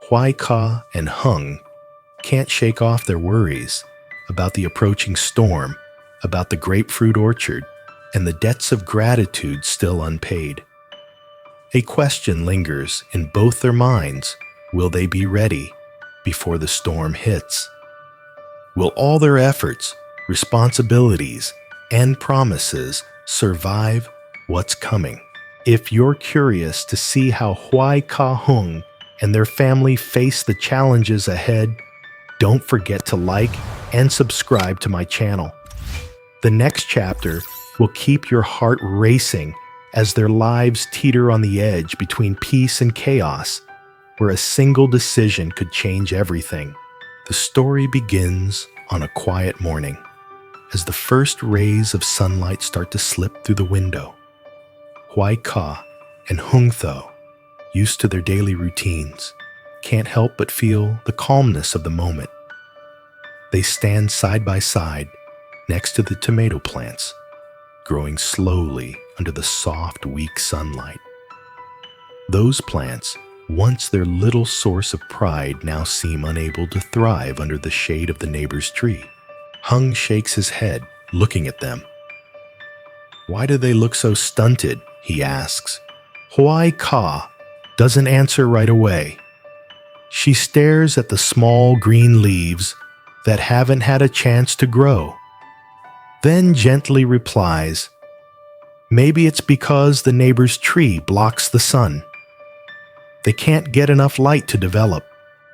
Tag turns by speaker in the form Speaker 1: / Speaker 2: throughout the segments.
Speaker 1: Hoai Ca and Hùng can't shake off their worries about the approaching storm, about the grapefruit orchard, and the debts of gratitude still unpaid. A question lingers in both their minds: will they be ready before the storm hits? Will all their efforts, responsibilities, and promises survive what's coming? If you're curious to see how Hoai Ca Hùng and their family face the challenges ahead, don't forget to like and subscribe to my channel. The next chapter will keep your heart racing as their lives teeter on the edge between peace and chaos, where a single decision could change everything. The story begins on a quiet morning, as the first rays of sunlight start to slip through the window. Hoai Ca and Hùng, though, used to their daily routines, can't help but feel the calmness of the moment. They stand side by side next to the tomato plants, growing slowly under the soft, weak sunlight. Those plants, once their little source of pride, now seem unable to thrive under the shade of the neighbor's tree. Hùng shakes his head, looking at them. "Why do they look so stunted?" he asks. Hoai Ca doesn't answer right away. She stares at the small green leaves that haven't had a chance to grow, then gently replies, "Maybe it's because the neighbor's tree blocks the sun. They can't get enough light to develop."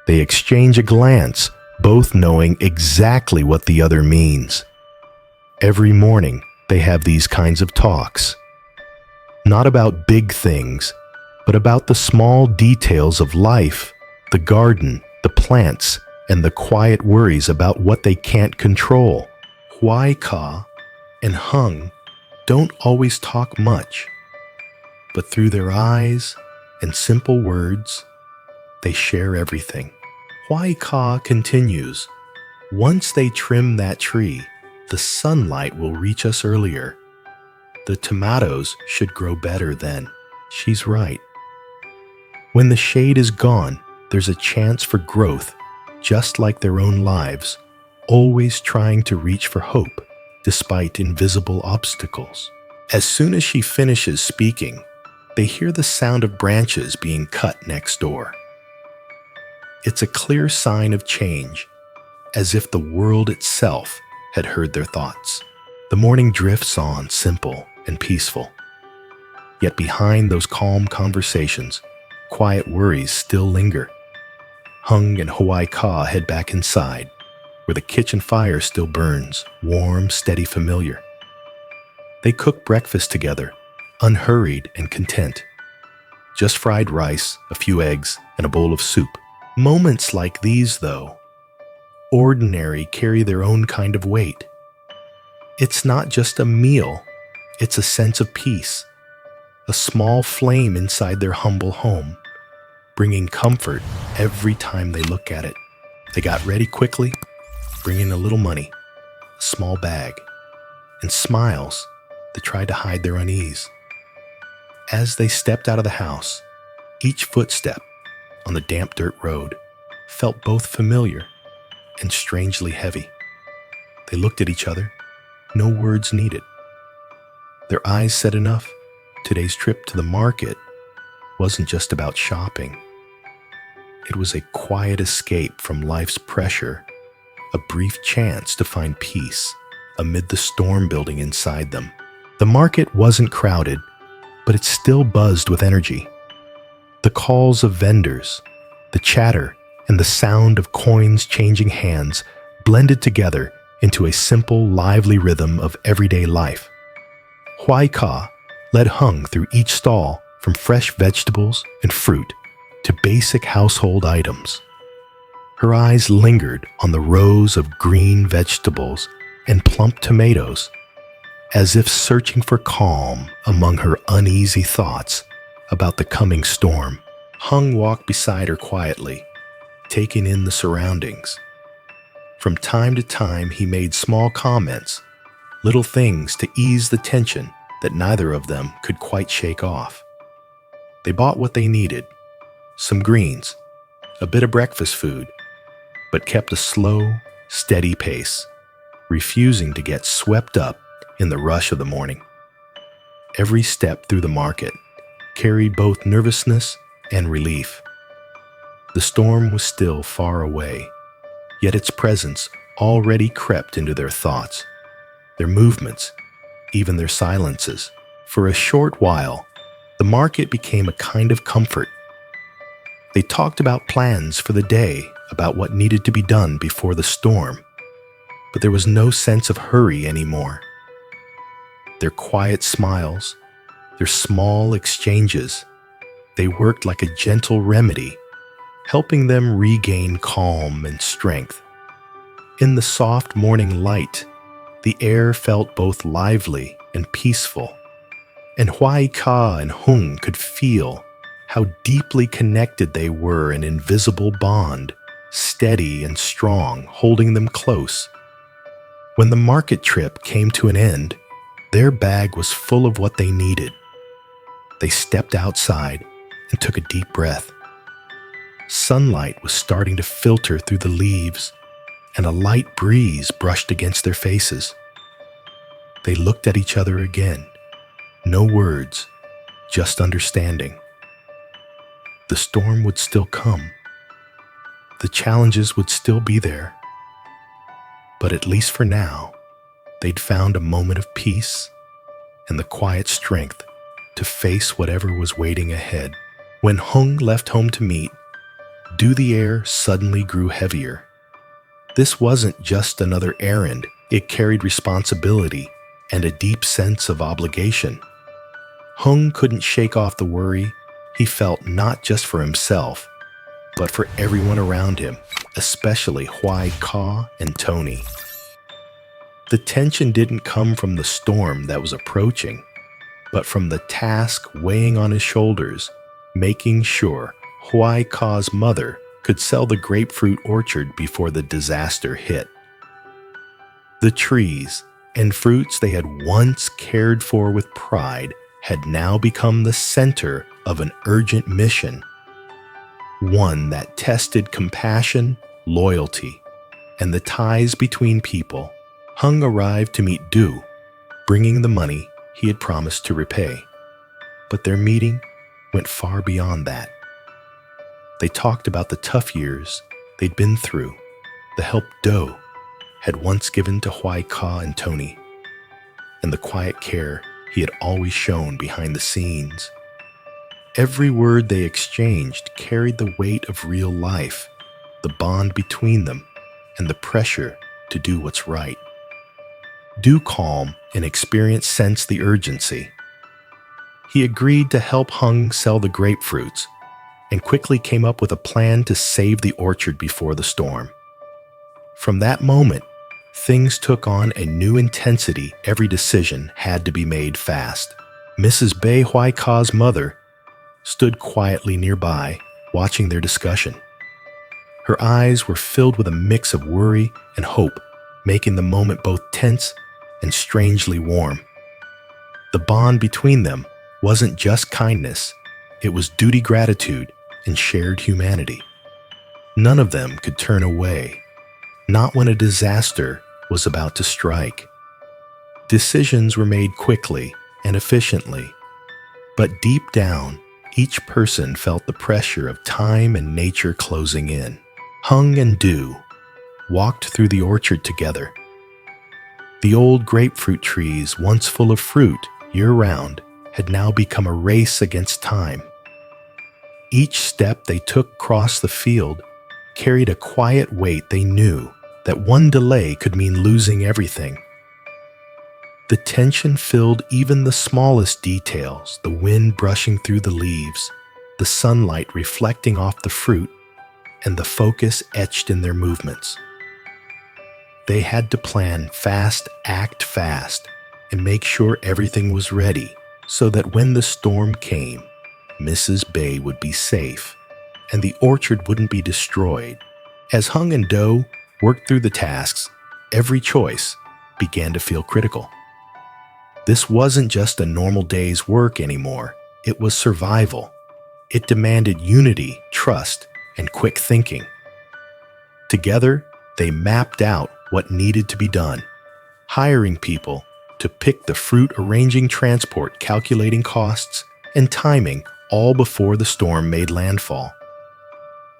Speaker 1: They exchange a glance, both knowing exactly what the other means. Every morning, they have these kinds of talks. Not about big things, but about the small details of life, the garden, the plants, and the quiet worries about what they can't control. Hoai Ca and Hùng don't always talk much, but through their eyes and simple words, they share everything. Hoai Ca continues, "Once they trim that tree, the sunlight will reach us earlier. The tomatoes should grow better then." She's right. When the shade is gone, there's a chance for growth, just like their own lives, always trying to reach for hope, despite invisible obstacles. As soon as she finishes speaking, they hear the sound of branches being cut next door. It's a clear sign of change, as if the world itself had heard their thoughts. The morning drifts on, simple and peaceful. Yet behind those calm conversations, quiet worries still linger. Hùng and Hoai Ca head back inside, where the kitchen fire still burns, warm, steady, familiar. They cook breakfast together, unhurried and content. Just fried rice, a few eggs, and a bowl of soup. Moments like these, though, ordinary, carry their own kind of weight. It's not just a meal, it's a sense of peace, a small flame inside their humble home, bringing comfort every time they look at it. They got ready quickly, bringing a little money, a small bag, and smiles that tried to hide their unease. As they stepped out of the house, each footstep on the damp dirt road felt both familiar and strangely heavy. They looked at each other, no words needed. Their eyes said enough. Today's trip to the market wasn't just about shopping. It was a quiet escape from life's pressure, a brief chance to find peace amid the storm building inside them. The market wasn't crowded, but it still buzzed with energy. The calls of vendors, the chatter, and the sound of coins changing hands blended together into a simple, lively rhythm of everyday life. Hoai Ca led Hùng through each stall, from fresh vegetables and fruit to basic household items. Her eyes lingered on the rows of green vegetables and plump tomatoes, as if searching for calm among her uneasy thoughts about the coming storm. Hùng walked beside her quietly, taking in the surroundings. From time to time, he made small comments, little things to ease the tension that neither of them could quite shake off. They bought what they needed: some greens, a bit of breakfast food, but kept a slow, steady pace, refusing to get swept up in the rush of the morning. Every step through the market carried both nervousness and relief. The storm was still far away, yet its presence already crept into their thoughts, their movements, even their silences. For a short while, the market became a kind of comfort. They talked about plans for the day, about what needed to be done before the storm, but there was no sense of hurry anymore. Their quiet smiles, their small exchanges, they worked like a gentle remedy, helping them regain calm and strength. In the soft morning light, the air felt both lively and peaceful, and Hoai Ca and Hùng could feel how deeply connected they were, an invisible bond, steady and strong, holding them close. When the market trip came to an end, their bag was full of what they needed. They stepped outside and took a deep breath. Sunlight was starting to filter through the leaves, and a light breeze brushed against their faces. They looked at each other again. No words, just understanding. The storm would still come. The challenges would still be there. But at least for now, they'd found a moment of peace and the quiet strength to face whatever was waiting ahead. When Hùng left home to meet, the air suddenly grew heavier. This wasn't just another errand. It carried responsibility and a deep sense of obligation. Hùng couldn't shake off the worry he felt, not just for himself, but for everyone around him, especially Hoai Ca and Tony. The tension didn't come from the storm that was approaching, but from the task weighing on his shoulders, making sure Hoai Ca's mother could sell the grapefruit orchard before the disaster hit. The trees and fruits they had once cared for with pride had now become the center of an urgent mission, one that tested compassion, loyalty, and the ties between people. Hùng arrived to meet Du, bringing the money he had promised to repay. But their meeting went far beyond that. They talked about the tough years they'd been through, the help Du had once given to Hoai Ca and Tony, and the quiet care he had always shown behind the scenes. Every word they exchanged carried the weight of real life, the bond between them, and the pressure to do what's right. Du, calm and experienced, sensed the urgency. He agreed to help Hùng sell the grapefruits and quickly came up with a plan to save the orchard before the storm. From that moment, things took on a new intensity. Every decision had to be made fast. Mrs. Ly Hoai Ca's mother stood quietly nearby, watching their discussion. Her eyes were filled with a mix of worry and hope, making the moment both tense and strangely warm. The bond between them wasn't just kindness, it was duty, gratitude, and shared humanity. None of them could turn away, not when a disaster was about to strike. Decisions were made quickly and efficiently, but deep down, each person felt the pressure of time and nature closing in. Hùng and Du walked through the orchard together. The old grapefruit trees, once full of fruit year-round, had now become a race against time. Each step they took across the field carried a quiet weight. They knew that one delay could mean losing everything. The tension filled even the smallest details, the wind brushing through the leaves, the sunlight reflecting off the fruit, and the focus etched in their movements. They had to plan fast, act fast, and make sure everything was ready so that when the storm came, Mrs. Ly would be safe and the orchard wouldn't be destroyed. As Hùng and Du worked through the tasks, every choice began to feel critical. This wasn't just a normal day's work anymore. It was survival. It demanded unity, trust, and quick thinking. Together, they mapped out what needed to be done, hiring people to pick the fruit, arranging transport, calculating costs, and timing, all before the storm made landfall.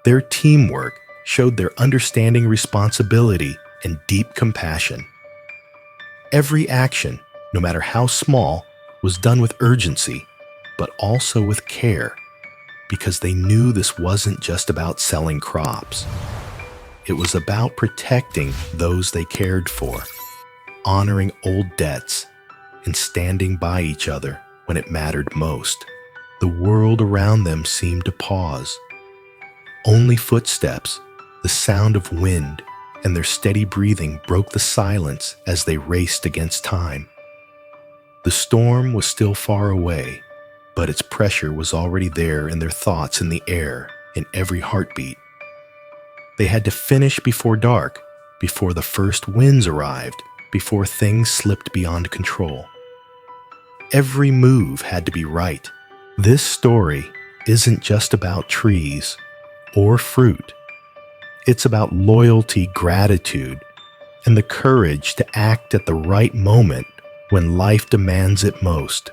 Speaker 1: Their teamwork showed their understanding, responsibility, and deep compassion. Every action, no matter how small, was done with urgency, but also with care, because they knew this wasn't just about selling crops. It was about protecting those they cared for, honoring old debts, and standing by each other when it mattered most. The world around them seemed to pause. Only footsteps, the sound of wind, and their steady breathing broke the silence as they raced against time. The storm was still far away, but its pressure was already there in their thoughts, in the air, in every heartbeat. They had to finish before dark, before the first winds arrived, before things slipped beyond control. Every move had to be right. This story isn't just about trees or fruit. It's about loyalty, gratitude, and the courage to act at the right moment when life demands it most.